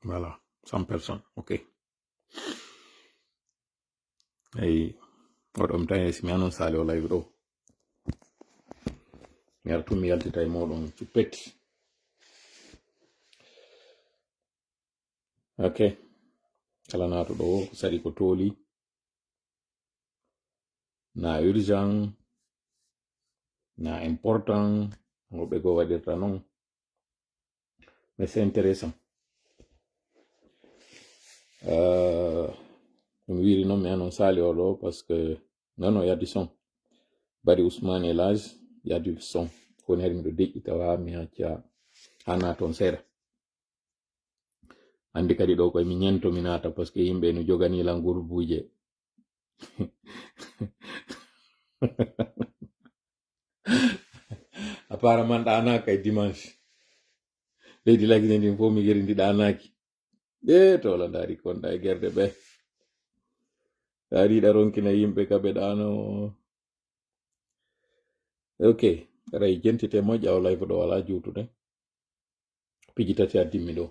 Voilà, 100 personnes. Ok. Hey, oɗon tan si mi anon sali o live ɗo. Mi artu mi yaltita e moɗon cuppeti. Ok. Kala nato ɗo sadi ko toli. Na urgent. Na important. Ngoɓe go waɗirta non. Mais c'est intéressant. Mi wiri non mi anon sali o ɗo parce que non il y a du son. Bari Ousmane Elage, il y a du son. Koni hari miɗo deƴƴita wa mi hacca ha naton seeɗa. Andi kadi ɗo koye mi ñento mi nata parce que yimɓe no joganila ngurbuje. Apparemment ɗanaka e dimanche. Leydi lagine ndin fof mi geri ndi ɗanaki. Tola dari konɗa e gerde ɓe. Dariɗa ronkina yimɓe kaɓe ɗano. Ok, ray jentite moƴƴa o live ɗo wala juutude. Piji tati a dimmi ɗo.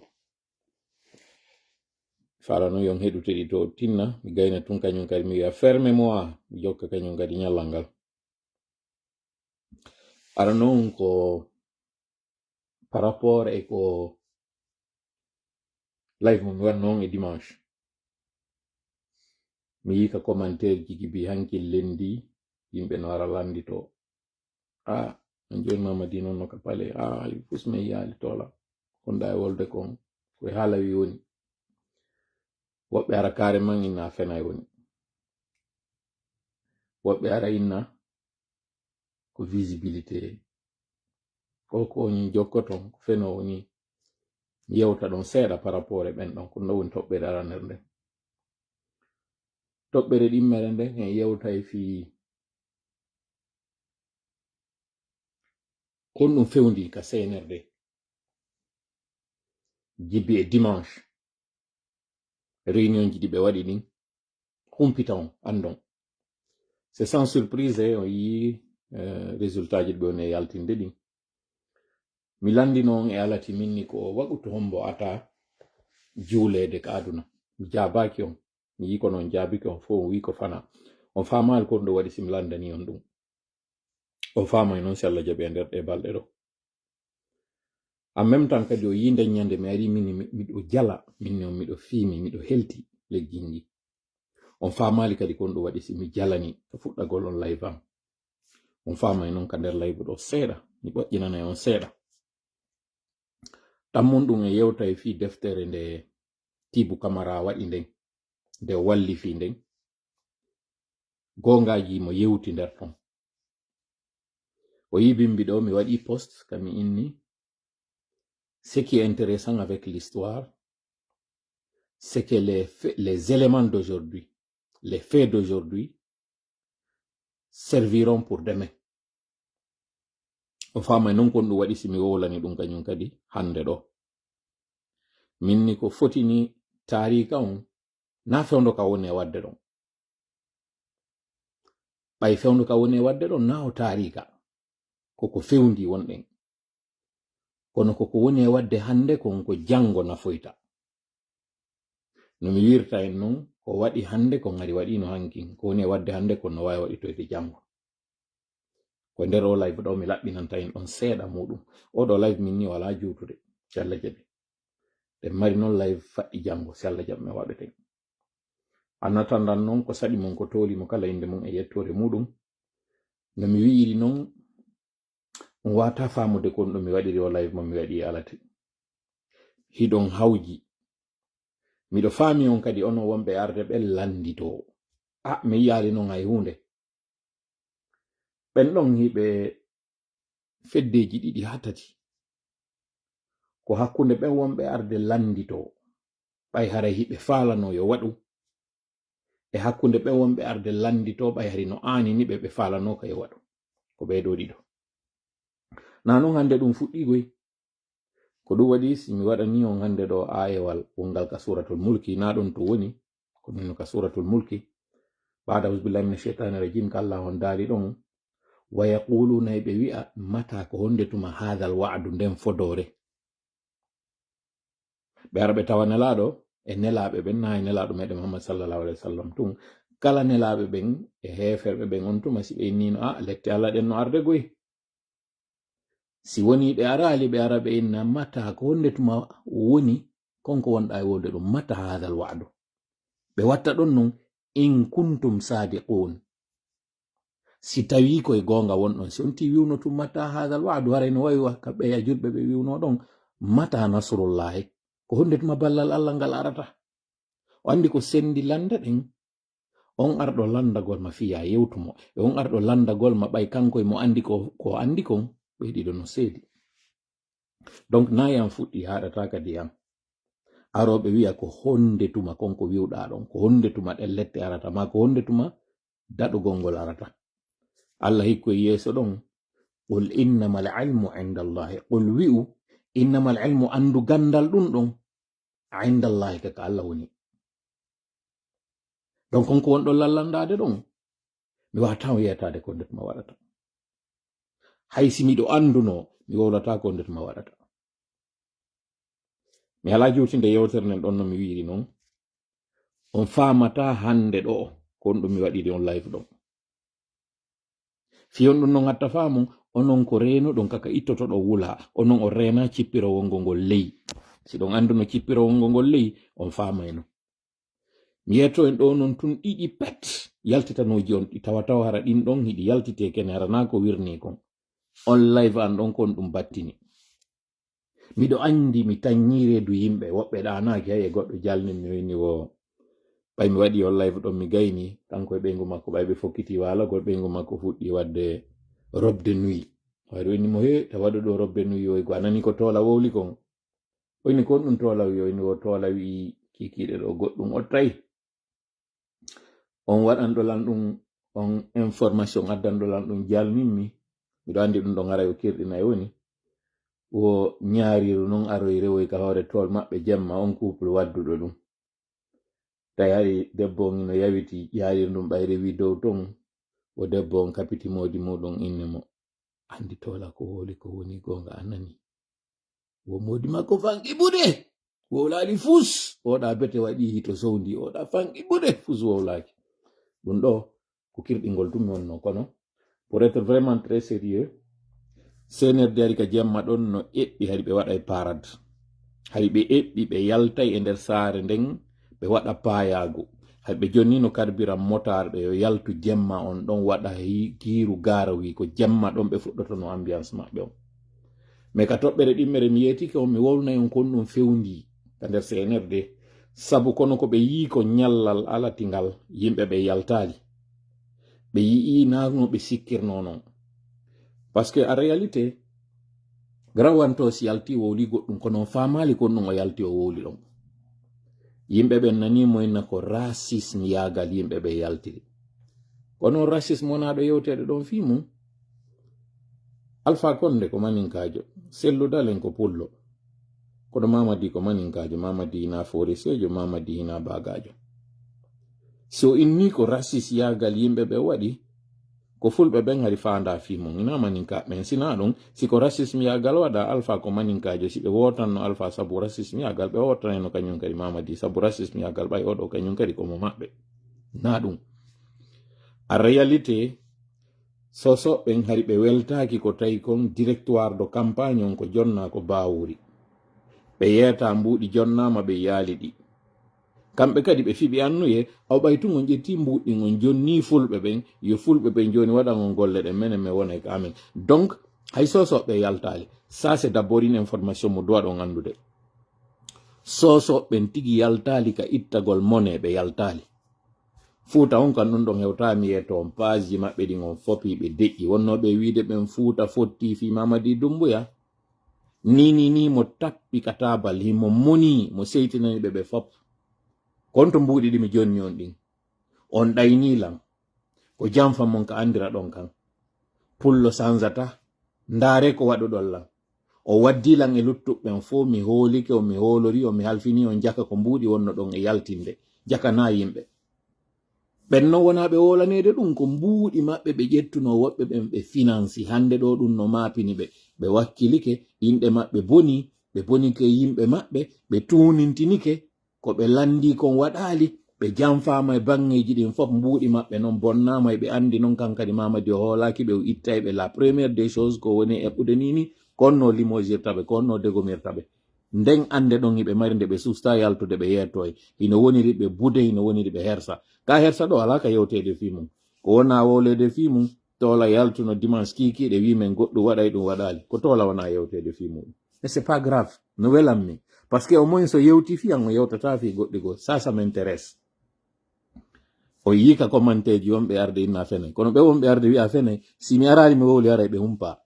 Fala no yon heɗuteɗi to tinna mi gayna tun kañum kadi mi wiya ferme moi mi jokka kañum kadi ñallal ngal. Ara non ko par rapport e ko live mo mi wat non e dimanche mi yika commentaire ji gibi hankil lendi yimɓe no ara landito on joni mamadi noon no ka pale fusme yaali tola konda e wolde kon koye haala wi woni woɓɓe ara carrément inna fenay woni woɓɓe ara inna ko visibilité ko ni jokkoton ko feno woni yewta ɗon seeɗa par rapport e ɓen ɗon ko woni toɓɓere ara nder nde toɓɓere ɗimmere nde en yewta e fi kon ɗum fewndi ka seynerde jibbi e dimanche réunion ji ɗi ɓe waɗi ɗin humpita on andon c'est sans surprise on yi résultat ji ɗi ɓe woni e yaltinde ɗin mi landi noon e alati minni ko waɗuto hombo ata juulede ka aduna mi jabaki on mi yi ko noon jaabiki on fo wi ko fana on famal kon ɗo waɗi sim landani on ɗum on famay noon si Allah jaɓi e nder ɗe balɗe ɗo en même temps kadi o yi nden ñande mi ari minni miɗo jala minni on miɗo fiimi miɗo helti leggiji on famali kadi kon ɗo waɗi si mi jalani ko fuɗɗagol on live am on famay noon ka nder live ɗo seeɗa mi ɓoƴƴinana on seeɗa ɗammon ɗum e yewta e fi deftere nde Tibu Camara waɗi nden nde walli fi nden gongaji mo yewti nder ton o yi bimbi ɗo mi waɗi post kami inni ce qui est intéressant avec l'histoire c'est que les éléments d'aujourd'hui les faits d'aujourd'hui serviront pour demain o famay non kon ɗum waɗi si mi wowlani ɗum kañum kadi hande ɗo minni ko fotini tarika on na fewndo ka woni e wadde ɗon ɓay fewndo ka woni e wadde ɗon na o tarika koko fewndi wonɗen kono koko woni e wadde hande kon ko jango nafoyta no mi wirta en non ko waɗi hande kon ari waɗino hankin ko woni e wadde hande kon no wawi waɗitoyde jango ko nder o live ɗo mi laɓɓinanta en ɗon seeɗa muɗum oɗo live min ni wala juutude si Allah jaɓi ɗe mari noon live faɗɗi jango si Allah jaɓi mi waɗete annatandan noon ko saɗi mon ko toli mo kala inde mum e yettore muɗum no mi wiiri noon on wata famude kon ɗo mi waɗiri o live mo mi waɗi alate hiɗon hawji miɗo faami on kadi ono wonɓe arde ɓe landito mi yiyali noon hay hunde ɓen ɗon hiɓe feddeji ɗiɗi ha tati ko hakkunde ɓen wonɓe arde landito ɓay haray hiɓe falano yo waɗu e hakkunde ɓen wonɓe arde landito ɓay hari no anini ɓe falano ka yo waɗu ko ɓeɗo ɗiɗo na non hande ɗum fuɗɗigoy ko ɗum waɗi si mi waɗani on hande ɗo ayewal wongal ka suratul mulki na ɗon to woni ko nino ka suratul mulki ba'da billahi minash shaitani rajim ka Allah on daali ɗon wa yaquluna ɓe wi'a mata ko honde tuma hadal wa'du nden fodore ɓe ara ɓe tawa nelaɗo e nelaɓe ɓen na e nelaɗo meɗen Muhammad sallallahu alaihi wasallam tun kala nelaɓe ɓen e heferɓe ɓen on tuma si ɓe innino lette Allah ɗen no arde goy si woni ɓe arali ɓe ara ɓe inna mata ko wonde tuma woni konko wonɗa e wolde ɗum mata hadal wa'du ɓe watta ɗon non in kuntum sadiqun si tawi koye gonga wonɗon si onti wiwno tum mata hadal wa'du haray no wawi kamɓe ya julɓe ɓe wiwno ɗon mata nasrullahi ko honde tuma ballal Allah ngal arata o andi ko sendi landa ɗen on arɗo landagol ma fiya yewtumo e on arɗo landagol ma ɓay kanko e mo andi ko andi kon ɓeyɗiɗo no seedi donc nayam fuɗɗi haɗata kadi yam aroɓe wiya ko honde tuma konko wiwɗa ɗon ko honde tuma ɗen lette arata ma ko honde tuma daɗugol ngol arata Allah hikko e yeeso ɗon qul innamal ilmu indallahi qul wi'u innamal ilmu andu gandal ɗum ɗon indallahi kaka Allah woni donc konko wonɗo lallandade ɗon mi wawata wiyatade ko nde tuma waɗata hay si miɗo anduno mi wowlata ko nde tuma waɗata mi ala jutinde yewtere nden ɗon no mi wiri noon on famata hande ɗo kon ɗum mi waɗiri on live ɗon fiyon ɗum non hatta faamu onon ko reno ɗon kaka ittoto ɗo wula onon o rena cippirowol ngol ley si ɗon anduno cippirowol ngol ley on famayno mi yetto en ɗo non tun ɗiɗi pet yaltitanoji on ɗi tawa hara ɗin ɗon hiɗi yaltite kene harana ko wirni kon on live an ɗon kon ɗum battini miɗo andi mi tanyi redu yimɓe woɓɓe ɗanaki hay e goɗɗo jalnin mi wini wo ɓay mi waɗi on live ɗon mi gayni kanko e ɓeygu makko ɓay ɓe fokkiti walagol ɓeygu makko fuɗɗi wadde robde nuit waɗi wini mo he ta waɗo ɗo robde nuit yoy ko anani ko tola wowli kon oyni kon ɗum tola wi oyni wo tola wi kikiɗe ɗo goɗɗum o tawi on waɗanɗolan ɗum on information addanɗolan ɗum jalninmi miɗo andi ɗum ɗon ara o kirɗina e woni wo ñaariru non aroy rewoy ka hoore tol maɓɓe jemma on couple wadduɗo ɗum tawi hari debbo on no yawiti yaarir ɗum ɓayre wi dow ton o debbo on kapiti modi muɗum inne mo andi tola ko woli ko woni gonga anani wo modi makko fanqi ɓuɗe wowlali fus oɗa bete waɗi hito sowndi oɗa fanqi ɓuɗe fus wowlaki ɗum ɗo ko kirɗingol tum wonno kono pour être vraiment très sérieux senerde hari ka jemma ɗon no eɓɓi hari ɓe waɗa e parade hari ɓe eɓɓi ɓe yaltay e nder saare nden ɓe waɗa payago hay ɓe jonni no carburant motar ɓe yo yaltu jemma on ɗon waɗa kiiru garawi ko jemma ɗon ɓe fuɗɗoto no ambiance maɓɓe on mais ka toɓɓere ɗimmere mi yetike on mi wolnay on kon ɗum fewndi ka nder senerde sabu kono ko ɓe yii ko ñallal alatingal yimɓe ɓe yaltali ɓe yii nano ɓe sikkirno non par ce que en réalité grawanto si yalti wowli goɗɗum kono famali kon ɗum o yalti o wowli ɗon yimɓe ɓen nanimo inna ko racisme yagal yimɓe ɓe yaltiri kono racisme wonaɗo yewtede ɗon fi mum Alpha Condé ko maninkajo Sellu Dalen ko pullo kono Mamadi ko maninkajo Mamadi hina forisejo Mamadi hina bagajo so inni ko racisme yagal yimɓe ɓe waɗi ko fulɓe ɓen hari fanda fimum ina maninka men sina ɗum siko racisme yagal waɗa Alpha ko maninkajo si ɓe wotanno Alpha sabu racisme yagal ɓe wotaneno kañum kadi Mamadi sabu racisme yagal ɓay oɗo kañum kadi komo maɓɓe na ɗum a réalité sosoɓen hari ɓe weltaki ko tawi kon directoire de campagne on ko jonna ko bawuri ɓe yeta mbuɗi jonnama ɓe yaali ɗi kamɓe kadi ɓe fiɓi annuye aw ɓaytugo ƴetti mbuɗɗin on jonni fulɓe ɓen yo fulɓe ɓen joni waɗango golle ɗen menen mi wona ka amen donc hay sosoɓe yaltali ça c'est d'abord une information mo dowa ɗon andude sosoɓen tigi yaltali ka ittagol mone ɓe yaltali Fuuta on kan ɗum ɗon hewtami yetto on page maɓɓe ɗin on fopi ɓe deƴƴi wonnoɓe wiide ɓen Fuuta fotti fi Mamadi Dumbuya ni mo tappi ka tabal himo moni mo seytinani ɓe fop konto mbuɗi ɗi mi jonni on ɗin on ɗaynilan ko jamfa mon ka andira ɗon kan pullo sanzata ndaare ko waɗuɗon lan o waddilan e luttuɓɓen fo mi hoolike o mi hoolori o mi halfini on jaka ko mbuɗi wonno ɗon e yaltinde jaka na yimɓe ɓen no wona ɓe wolanede ɗum ko mbuuɗi maɓɓe ɓe ƴettuno woɓɓe ɓen ɓe financi hande ɗo ɗum no mapini ɓe wakkilike inɗe maɓɓe boni ɓe bonike yimɓe maɓɓe ɓe tunintinike ko ɓe landi kon waɗali ɓe jamfama e bangeji ɗin fof mbuuɗi maɓɓe noon bonnama e ɓe andi noon kankadi mamadi o hoolaki ɓe ittay ɓe la première des choses ko woni eɓɓude nini konno limogirtaɓe konno degomirtaɓe nden ande ɗon iɓe mari nde ɓe susta yaltude ɓe yettoye ino woniri ɓe bude ino woniri ɓe hersa ka hersa ɗo ala ka yewtede fi mum ko wona wolede fi mum tola yaltuno dimanche kikiɗe wimen goɗɗum waɗay ɗum waɗali ko tola wona yewtede fi mum mais c'est pas grave no welanmi parce que au moins so yewti fi an o yewtata fi goɗɗi go ça m'intéresse o yika commenteji wonɓe arde inna fene kono ɓe wonɓe arde wi'a fene si mi arani mi wowli ara ɓe humpa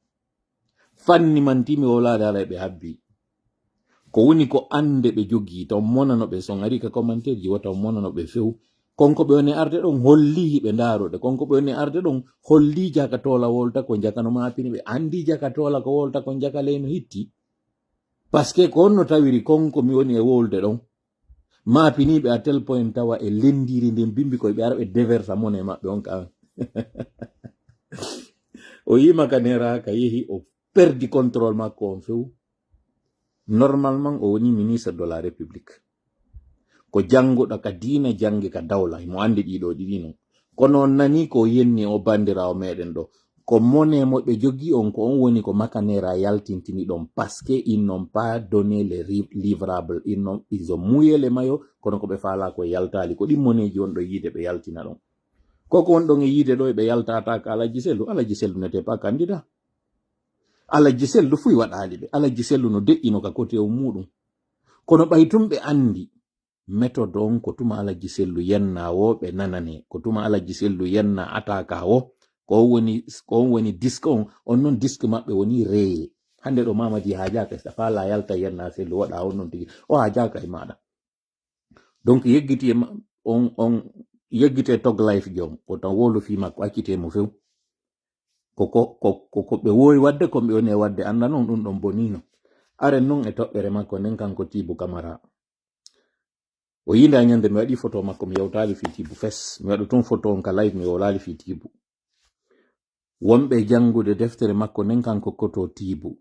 fanni mantimi wolade ala ɓe habbi ko woni ko ande ɓe jogi taw monano ɓe son ari ka commenteji wata monano ɓe few konko ɓe woni arde ɗon holli ɓe ndaroɗe konko ɓe woni arde ɗon holli jaka tola wolta ko jakano mapini ɓe andi jaka tola ko wolta ko jaka leyno hitti parce que ko onno tawiri konko mi woni e wolde ɗon mapiniɓe à tel point tawa e lendiri nden bimbi koye ɓe ara ɓe déversa mone maɓɓe on ka o yima ka nera ka yehi o perdi contrôle makko on few normalement o woni ministre de la république ko janguɗo ka diina jangi ka dawla mo andi ɗiɗo ɗiɗi non kono on nani ko yenni o bandirawo meɗen ɗo ko mone mo ɓe jogi on ko on woni ko makanera yaltintini ɗon parce que ils n'ont pas donné les livrables ils ont mouillé les maillots kono ko ɓe faala ko yaltali ko ɗin moneji on ɗo yiide ɓe yaltina ɗon koko on ɗon e yiide ɗo ɓe yaltata ka alaji sellu n'était pas candidat alaji sellu fuy waɗali ɓe alaji sellu no deƴƴino ka côté o muɗum kono ɓaytum ɓe andi méthode on ko tuma alaji sellu yenna wo ɓe nanane ko tuma alaji sellu yenna ataka wo ko woni disque on non disque maɓɓe woni reye hande ɗo mamadi hajaka sa fala yalta yenna sellu waɗa on non tigi o hajaka e maɗa donc yeggiti on yeggite tog life jom ko tan wolu fi makko accite mo few ko ɓe wowi wadde ko ɓe woni e wadde anda noon ɗum ɗon bonino aren noon e toɓɓere makko nden kanko Tibu Camara o yinda ñande mi waɗi photo makko mi yewtali fi Tibu fes mi waɗu tun photo on ka live mi wolali fi Tibu wonɓe jangude deftere makko nden kanko koto Tibu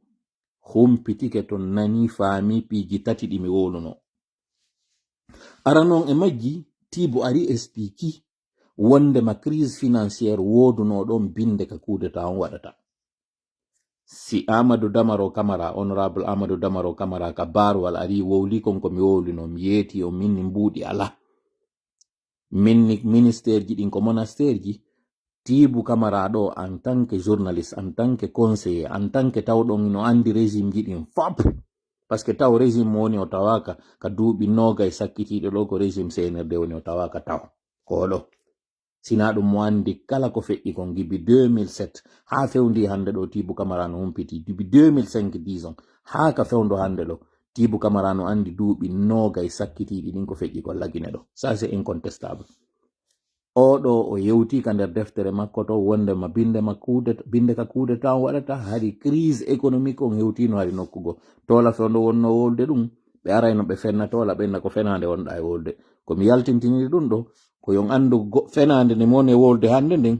humpitike to nani faami piiji tati ɗi mi woluno ara noon e majji Tibu ari expliqui wonde ma crise financière woduno ɗon binde ka kudeta on waɗata si Amadou Damaro Camara honorable Amadou Damaro Camara ka barwal ari wowli konko mi wowlino mi yeeti o minni mbuuɗi ala minni ministère ji ɗin ko monastère ji Tibu Camara ɗo en tant que journaliste en tant que conseiller en tant que tawɗon no andi régime ji ɗin fop parce que taw régime mo woni o tawaka ka duuɓi noga e sakkitiɗo ɗo ko régime CNRD woni o tawaka taw ko ɗo sina ɗum mo andi kala ko feƴƴi kon gibi 2007 ha fewndi hande ɗo Tibu Camara no humpiti gibi 2005 disons ha ka fewndo hande ɗo Tibu Camara no andi duuɓi noga e sakkitiɗi ɗin ko feƴƴi ko lagine ɗo ça c'est incontestable oɗo o yewti ka nder deftere makko to wonde ma binde ka kudeta on waɗata hari crise économique on hewtino hari nokkugo tola fewndo wonno wolde ɗum ɓe arayno ɓe fenna tola ɓenna ko fenande wonɗa e wolde komi yaltintiniri ɗum ɗo ko yon andu fenande nde mone wolde hande nden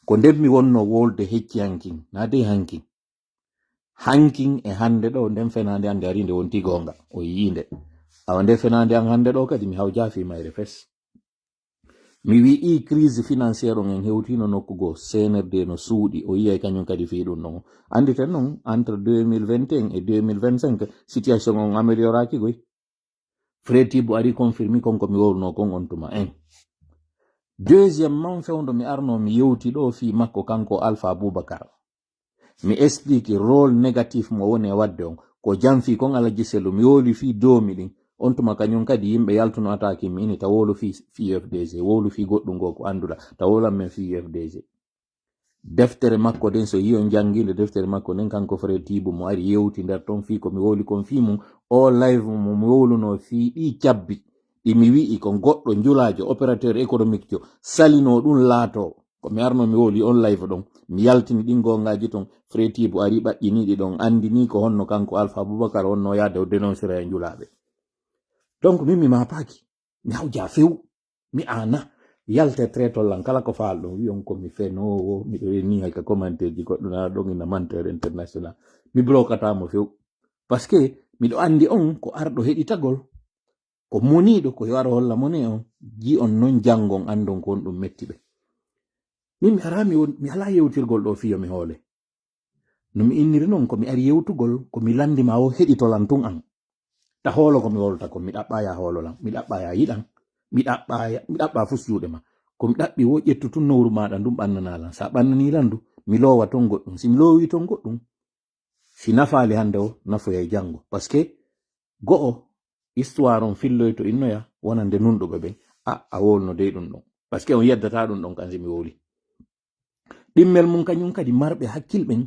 ko ndemmi wonno wolde hecci hankin na de hankin e hande ɗo nden fenande ande ari nde wonti gonga o yinde awa nde fenande an hande ɗo kadi mi haw jaafi mayre fes mi wi'i crise financiére on en hewtino nokkugo CNRD no suuɗi o yiyay kañum kadi fi ɗum ɗon anditen noon entre 2021 et 2025 situation on amélioraki goy Fred Tibu ari confirmi konko mi wowno kon on tuma deuxièmement fewndo mi arno mi yewti ɗo fi makko kanko Alpha Boubacar mi explique rôle négatif mo woni e wadde on ko jamfi kon alaji sellu mi woli fi domi ɗin on tuma kañum kadi yimɓe yaltuno ataki mi ini ta wolu fi UFDG wolu fi goɗɗum go ko anduɗa ta wolan men fi UFDG deftere makko den so yi on janginde deftere makko nden kanko Fred Tibu mo ari yewti nder ton fi ko mi woli kon fi mum o live mo mi woluno fi ɗi cabbi ɗi mi wi'i ko goɗɗo njulajo opérateur économique jo salino ɗum laato ko mi arno mi woli on live ɗon mi yaltini ɗin gongaji ton Fred Tibu ari ɓaƴƴiniɗi ɗon andini ko honno kanko Alpha Boubacar honno yadde o dénoncera e njulaɓe donc min mi mapaki mi hawja few mi ana yalte tretollan kala ko faal ɗon wi on ko mi fenowo miɗo ni hay ka commentaire ji goɗɗo na ɗon ina menteur international mi blokatamo few parce que miɗo andi on ko arɗo heɗitagol ko moniɗo ko yo ara holla mone on ji on non jangon andon ko on ɗum metti ɓe min mi ara mi ala yewtirgol ɗo fiyo mi hoole no mi inniri non ko mi ari yewtugol ko mi landima o heɗitolan tun an ta hoolo ko mi wolta ko mi ɗaɓɓaya hoololan mi ɗaɓɓaya yiɗan mi ɗaɓɓa fus juuɗe ma ko mi ɗaɓɓi wo ƴettu tun nowru maɗa ndum ɓannanalan sa ɓannanilan du mi lowa ton goɗɗum si mi lowi ton goɗɗum si nafaali hande o nafoyay jango par ce que go'o histoire on filloy to innoya wonande nunɗuɓe ɓen a wolno dey ɗum ɗon par ce que on yeddata ɗum ɗon kansi mi woli ɗimmel mum kañum kadi marɓe hakkilɓen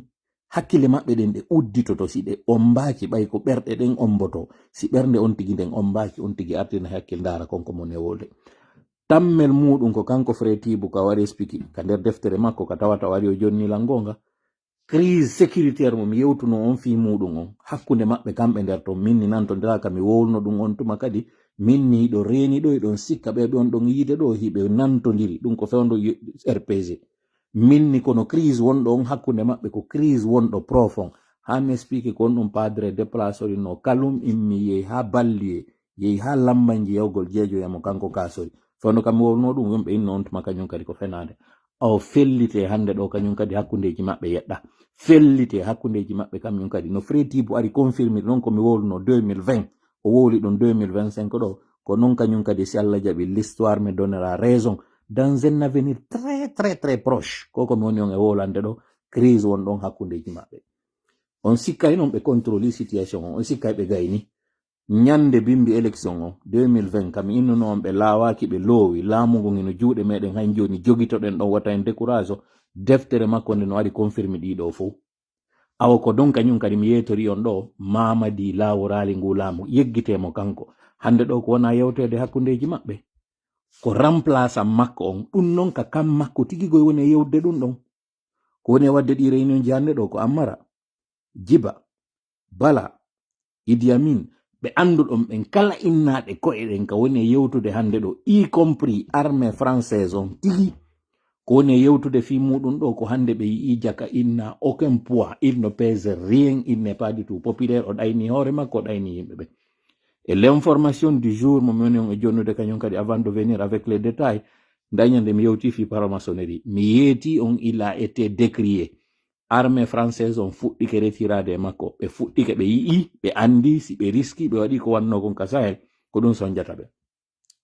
hakkille maɓɓe ɗen ɗe udditoto si ɗe ombaki ɓay ko ɓerɗe ɗen omboto si ɓernde on tigi nden ombaki on tigi artina hakkil ndara konko mo newolde tammel muɗum ko kanko fretibu ka wari spiki ka nder deftere makko ka tawata wari o jonnilan gonga crise sécuritaire mo mi yewtuno on fi muɗum on hakkunde maɓɓe kamɓe nder ton minni nantodiraka mi wowno ɗum on tuma kadi minni ɗo reni ɗo eɗon sikka ɓeɓe on ɗon yiide ɗo hiɓe nantodiri ɗum ko fewndo rpg minni kono crise wonɗo on hakkunde maɓɓe ko crise wonɗo profond ha mi explique ko on ɗum padre déplaceri no kalum immi yehi ha balliye yehi ha lambanji yawgol jeejoyamo kanko kasori fewndo kam mi wowno ɗum yomɓe inno on tuma kañum kadi ko fenade o fellite hande ɗo kañum kadi hakkundeji maɓɓe yeɗɗa fellite hakkundeji maɓɓe kañum kadi no fretibo ari confirmir non komi wowluno 2020 o wowli ɗon 2025 ɗo ko non kañum kadi si Allah jaɓi l'histoire me donnera raison dans un avenir très proche koko mi woni on e wolande ɗo crise won ɗon hakkundeji maɓɓe on sikkay non ɓe contrôle situation on sikkay ɓe gayni ñande bimbi élection o 2020 kam innuno on ɓe laawaki ɓe loowi laamugo ino juuɗe meɗen hay joni jogitoɗen ɗon wata en décourage o deftere makko nde no waɗi confirme ɗiɗo fof awo ko donc kañum kadi mi yeetori on ɗo mamadi laworali ngu laamu yeggitemo kanko hande ɗo ko wona yewtede hakkundeji maɓɓe ko remplace am makko on ɗum non ka kam makko tigigoy woni e yewde ɗum ɗon ko woni e wadde ɗi réunion ji hande ɗo ko Ammara Djiba Bala Idi Amin ɓe anduɗon ɓen kala innaɗe ko'e ɗen ka woni e yewtude hande ɗo y compris armée française on tigi ko woni e yewtude fi muɗum ɗo ko hande ɓe yii jaka il n'a aucun poids il ne pèse rien il n'est pas du tout populaire o ɗayni hoore makko o ɗayni yimɓe ɓe et l'information du jour mo woni on e jonnude kañum kadi avant de venir avec les détails dañande mi yewti fi paramaçonnerie mi yeeti on il a été décrié armée française on fuɗɗike retirade e makko ɓe fuɗɗike ɓe yii ɓe andi si ɓe riski ɓe waɗi ko wanno kon ka Sahel ko ɗum sonjata ɓe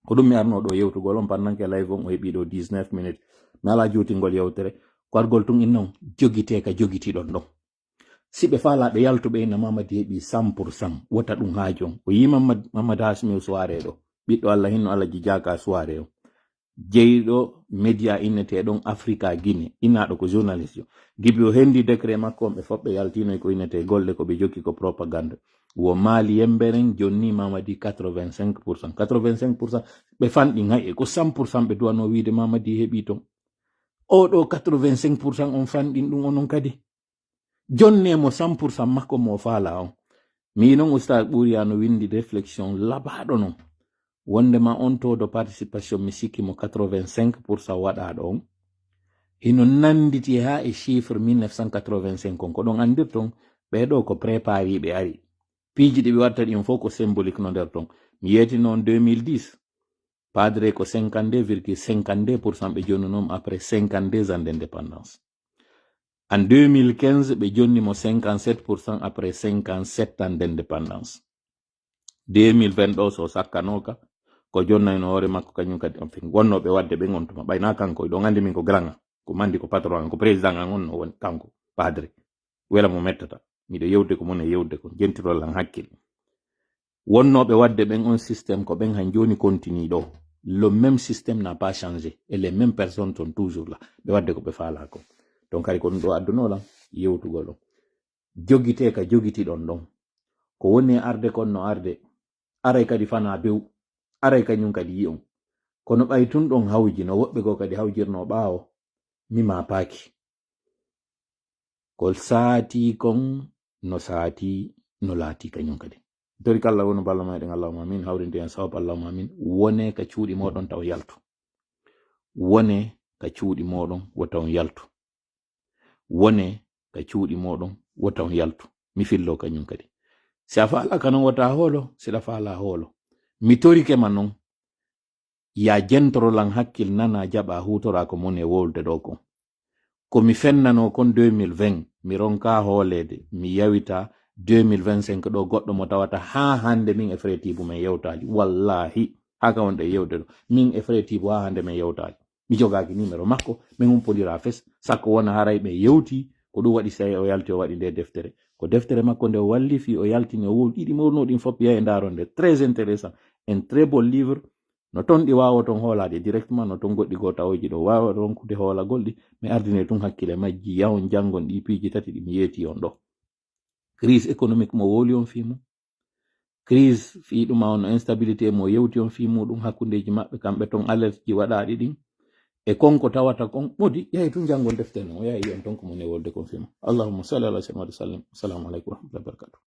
ko ɗum mi arno ɗo yewtugol on pendant que live on o heɓi ɗo 19 minutes mi ala juutingol yewtere ko argol tun innon jogite ka jogitiɗon ɗon si ɓe faalaɓe yaltuɓe ina Mamadi heɓi 100% wota ɗum haaji on o yi Mamadou Hasimi soirée ɗo ɓiɗɗo Allah hinno Allah jijaka soirée o jeyɗo média inneteɗon Africa Guinée innaɗo ko journaliste jo gibi o hendi décret makko on ɓe foɓɓe yaltino ko innete golle ko ɓe jokki ko propagande wo maali yemberen jonni Mamadi 85% 85% ɓe fanɗi hay ko 100% ɓe duwano wiide Mamadi heɓi ton o ɗo 85% on fanɗin ɗum onon kadi jonnemo 100% makko mo faala on mi non ustad ɓuriyano windi réflexion labaɗo non wondema on taux de participation mi sikki mo 85% waɗaɗo on hino nanditi ha e chiffre 1985 on ko ɗon andir ton ɓeɗo ko prépari ɓe ari piiji ɗi ɓe watta ɗin fof ko symbolique no nder ton mi yeeti noon 2010 padre ko 52,52% ɓe jonnunom après 52 ans d'indépendance en 2015 ɓe jonnimo 57% après 57 ans d'indépendance 2020 ɗo so sakkanoka ko jonnayno hoore makko kañum kadi on fin wonnoɓe wadde ɓen on tuma ɓayna kanko ɗon andi min ko grand ko mandi ko patron an ko président an on no woni kanko padre wela mo mettata miɗo yewde ko mon e yewde ko jentirol an hakkil wonnoɓe wadde ɓen on système ko ɓen han joni continue ɗo le même système n'a pas changé et les mêmes personnes sont toujours là ɓe wadde ko ɓe faala ko donc kadi ko ɗum ɗo addunolan yewtugol ɗon jogite ka jogitiɗon ɗon ko woni arde kon no arde aray kadi fana bew aray kañum kadi yi on kono ɓay tun ɗon hawji no woɓɓe go kadi hawjirno ɓaawo mima paaki ko saati kon no saati no laati kañum kadi tori kala wono balla meɗen allahumma amin hawrinde en sawab allahumma amin wone ka cuuɗi moɗon taw yaltu wone ka cuuɗi moɗon wota on yaltu wone ka cuuɗi moɗon wota on yaltu mi fillo kañum kadi si a faala kanon wata holo sila faala holo mitorike manon ya jentoro lan hakkil nana jaba hutora ko mon e wolde do ko mi fennano kon 2020 mi ronka holede mi yawita 2025 do goddo mo tawata ha hande min e fretibu men yewtali wallahi haka wonde yewde do min e fretibu ha hande men yewtali mi jogaki numéro makko min umpodira fes sakko wona haray be yewti ko dum wadi say o yalti o wadi de deftere ko deftere makko nde walli fi o yaltini o wol didi morno din fop ya e daronde très intéressant un très beau livre no ton di wawo ton holade directement no ton goddi go tawoji do wawa ronkude hola goldi mi ardine tun hakkile majji yawon jangon di piiji tati di mi yeti on do crise économique mo woli on fimu crise fi dum on instabilité mo yewti on fimu dum hakkundeji mabbe kambe ton alert ji wadadi din e konko tawata kon modi yayi tun jangon defte no yayi on ton ko mo ne wolde kon fimu allahumma salli ala sayyidina wa sallam assalamu alaikum wa rahmatullahi wa barakatuh